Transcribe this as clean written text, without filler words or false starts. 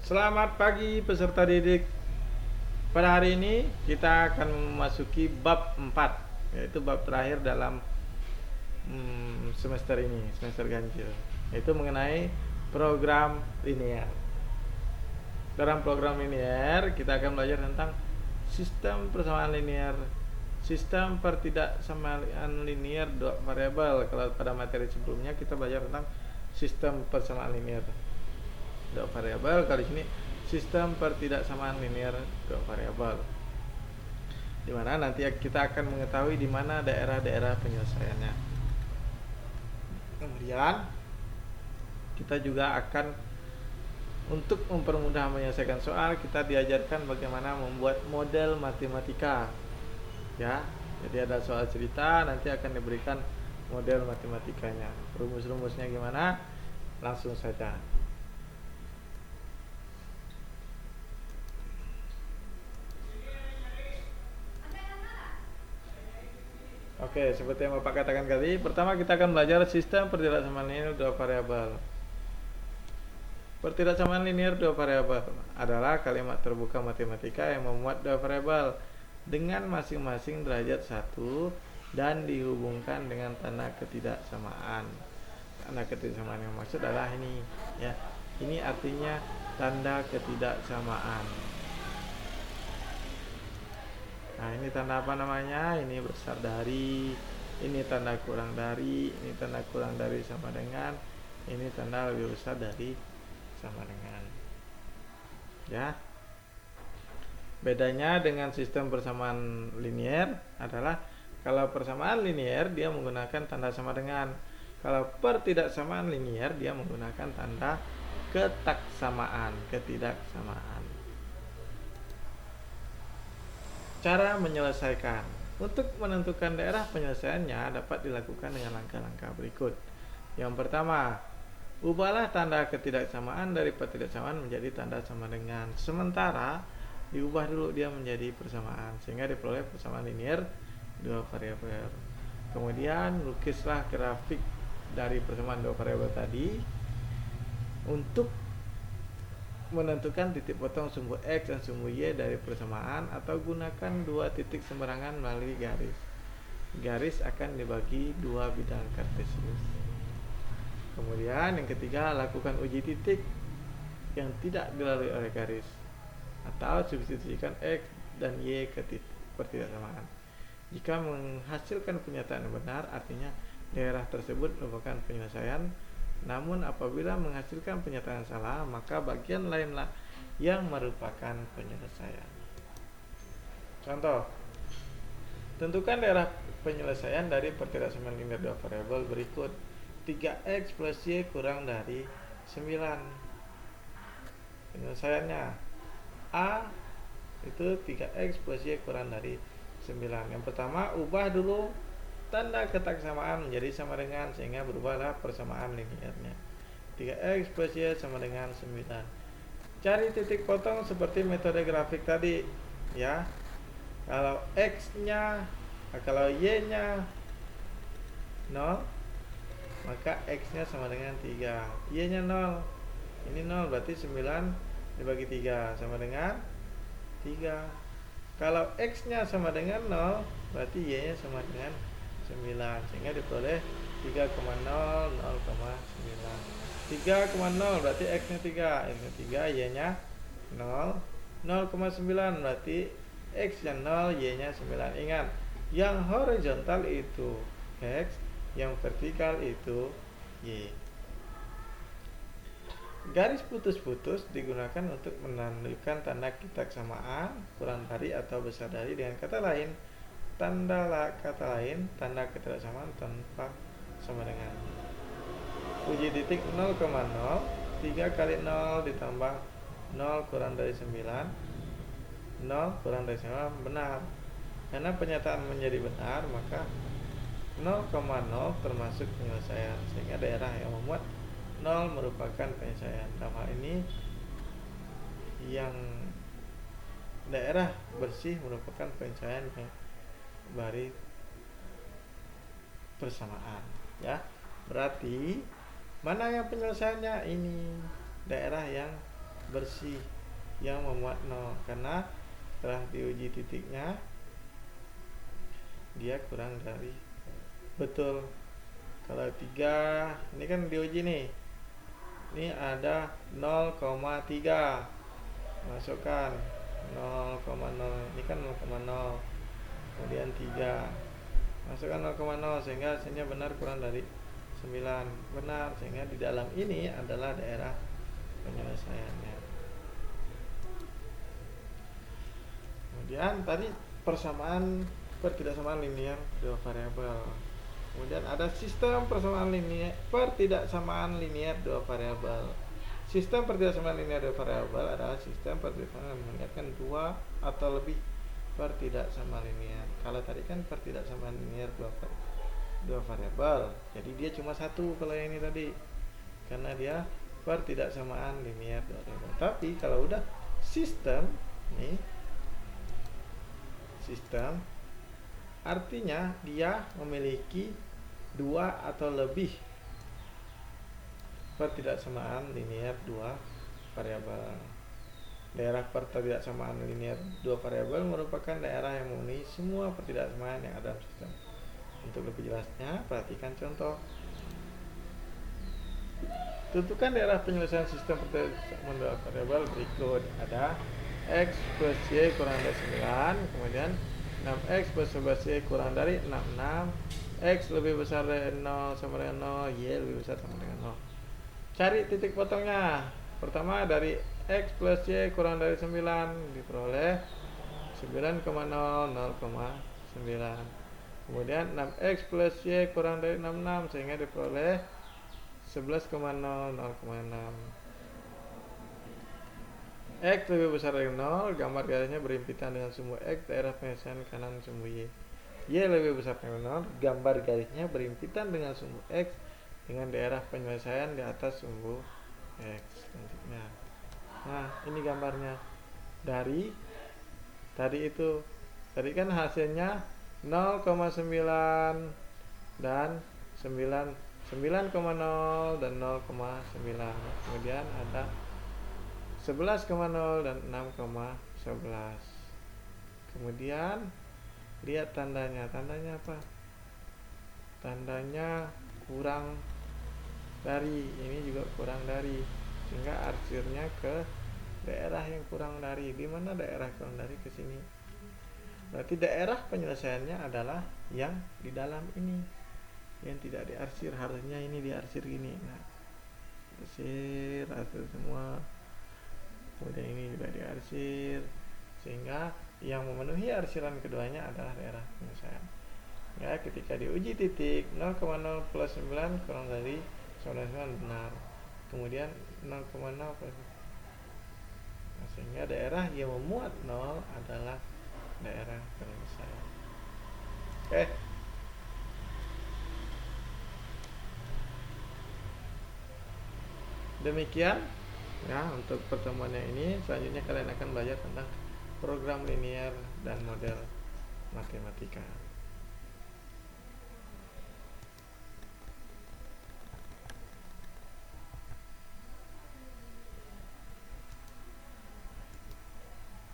Selamat pagi peserta didik. Pada hari ini kita akan memasuki bab 4, yaitu bab terakhir dalam semester ini, semester ganjil, yaitu mengenai program linear. Dalam program linear kita akan belajar tentang sistem persamaan linear, sistem pertidaksamaan linear dua variabel. Kalau pada materi sebelumnya kita belajar tentang sistem persamaan linear dua variabel, kali ini sistem pertidaksamaan linear dua variabel, di mana nanti kita akan mengetahui di mana daerah-daerah penyelesaiannya. Kemudian kita juga akan, untuk mempermudah menyelesaikan soal, kita diajarkan bagaimana membuat model matematika, ya. Jadi ada soal cerita, nanti akan diberikan model matematikanya. Rumus-rumusnya gimana? Langsung saja. Oke, seperti yang Bapak katakan tadi, pertama kita akan belajar sistem pertidaksamaan linear dua variabel. Pertidaksamaan linear dua variabel adalah kalimat terbuka matematika yang memuat dua variabel dengan masing-masing derajat 1 dan dihubungkan dengan tanda ketidaksamaan. Tanda ketidaksamaan yang maksud adalah ini, ya. Ini artinya tanda ketidaksamaan. Nah, ini tanda apa namanya? Ini besar dari, ini tanda kurang dari, ini tanda kurang dari sama dengan, ini tanda lebih besar dari sama dengan. Ya. Bedanya dengan sistem persamaan linear adalah kalau persamaan linear dia menggunakan tanda sama dengan. Kalau pertidaksamaan linear dia menggunakan tanda ketidaksamaan. Cara menyelesaikan. Untuk menentukan daerah penyelesaiannya dapat dilakukan dengan langkah-langkah berikut. Yang pertama, ubahlah tanda ketidaksamaan dari pertidaksamaan menjadi tanda sama dengan. Sementara diubah dulu dia menjadi persamaan, sehingga diperoleh persamaan linear dua variabel. Kemudian lukislah grafik dari persamaan dua variabel tadi. Untuk menentukan titik potong sumbu X dan sumbu Y dari persamaan, atau gunakan dua titik sembarangan melalui garis. Garis akan dibagi dua bidang kartesius. Kemudian yang ketiga, lakukan uji titik yang tidak dilalui oleh garis, atau substitusikan X dan Y ke titik pertidaksamaan. Jika menghasilkan pernyataan yang benar, artinya daerah tersebut merupakan penyelesaian. Namun apabila menghasilkan pernyataan salah, maka bagian lainlah yang merupakan penyelesaian. Contoh, tentukan daerah penyelesaian dari pertidaksamaan linear dua variabel berikut. 3x plus y kurang dari 9. Penyelesaiannya A itu 3x plus y kurang dari 9. Yang pertama, ubah dulu tanda ketidaksamaan menjadi sama dengan, sehingga berubahlah persamaan linearnya. 3x plus y sama dengan 9. Cari titik potong seperti metode grafik tadi, ya. Kalau x-nya, kalau y-nya 0, maka x-nya sama dengan 3. Y-nya 0. Ini 0 berarti 9 dibagi 3 sama dengan 3. Kalau x-nya sama dengan 0, berarti y-nya sama dengan 9, sehingga diperoleh 3,0, 0,9. 3,0 berarti x-nya 3, x-nya 3, y-nya 0. 0,9 berarti x-nya 0, y-nya 9. Ingat, yang horizontal itu x, yang vertikal itu y. Garis putus-putus digunakan untuk menunjukkan tanda ketidaksamaan, kurang dari atau besar dari. Dengan kata lain, tanda ketidaksamaan tanpa sama dengan. Uji titik 0,0, 3 kali 0 ditambah 0 kurang dari 9, 0 kurang dari 9 benar. Karena pernyataan menjadi benar, maka 0,0 termasuk penyelesaian, sehingga daerah yang memuat 0 merupakan penyelesaian. Dalam hal ini, yang daerah bersih merupakan penyelesaian yang dari persamaan, ya. Berarti mana yang penyelesaiannya? Ini daerah yang bersih yang memuat 0, karena setelah diuji titiknya dia kurang dari betul. Kalau 3 ini kan diuji nih, ini ada 0,3, masukkan 0,0, ini kan 0,0, kemudian 3, masukkan 0,0 sehingga hasilnya benar kurang dari 9, benar, sehingga di dalam ini adalah daerah penyelesaiannya. Kemudian tadi persamaan pertidaksamaan linear dua variabel. Kemudian ada sistem persamaan linear pertidaksamaan linear dua variabel. Sistem pertidaksamaan linear dua variabel adalah sistem pertidaksamaan yang mengingatkan dua atau lebih pertidaksamaan linear. Kalau tadi kan pertidaksamaan linear dua variabel, jadi dia cuma satu kalau yang ini tadi, karena dia pertidaksamaan linear dua variabel. Tapi kalau udah sistem nih, sistem artinya dia memiliki dua atau lebih pertidaksamaan linear dua variabel. Daerah pertidaksamaan linear dua variabel merupakan daerah yang memenuhi semua pertidaksamaan yang ada dalam sistem. Untuk lebih jelasnya, perhatikan contoh. Tentukan daerah penyelesaian sistem pertidaksamaan dua variabel berikut. Ada X plus Y kurang dari 9, kemudian 6X plus 11Y kurang dari 66, X lebih besar dari 0 sama dengan 0, Y lebih besar sama dengan 0. Cari titik potongnya. Pertama dari X plus Y kurang dari 9 diperoleh 9,0, 0,9. Kemudian 6X plus Y kurang dari 66 sehingga diperoleh 11,0, 0,6. X lebih besar dari 0, gambar garisnya berhimpitan dengan sumbu X, daerah penyelesaian kanan sumbu Y. Y lebih besar dari 0, gambar garisnya berhimpitan dengan sumbu X dengan daerah penyelesaian di atas sumbu X. Selanjutnya, nah ini gambarnya dari tadi itu. Tadi kan hasilnya 0,9 dan 9,0 dan 0,9. Kemudian ada 11,0 dan 6,11. Kemudian lihat tandanya. Tandanya apa? Tandanya kurang dari. Ini juga kurang dari, sehingga arsirnya ke daerah yang kurang dari. Di mana daerah kurang dari? Ke sini. Berarti daerah penyelesaiannya adalah yang di dalam ini, yang tidak diarsir. Harusnya ini diarsir gini. Nah, arsir semua. Kemudian ini juga diarsir, sehingga yang memenuhi arsiran keduanya adalah daerah penyelesaian. Ya, ketika diuji titik 0,0 plus 9 kurang dari 9 benar. Kemudian 0,0 plus, nah, sehingga daerah yang memuat 0 adalah daerah penyelesaian. Oke. Demikian ya untuk pertemuannya ini. Selanjutnya kalian akan belajar tentang program linear dan model matematika.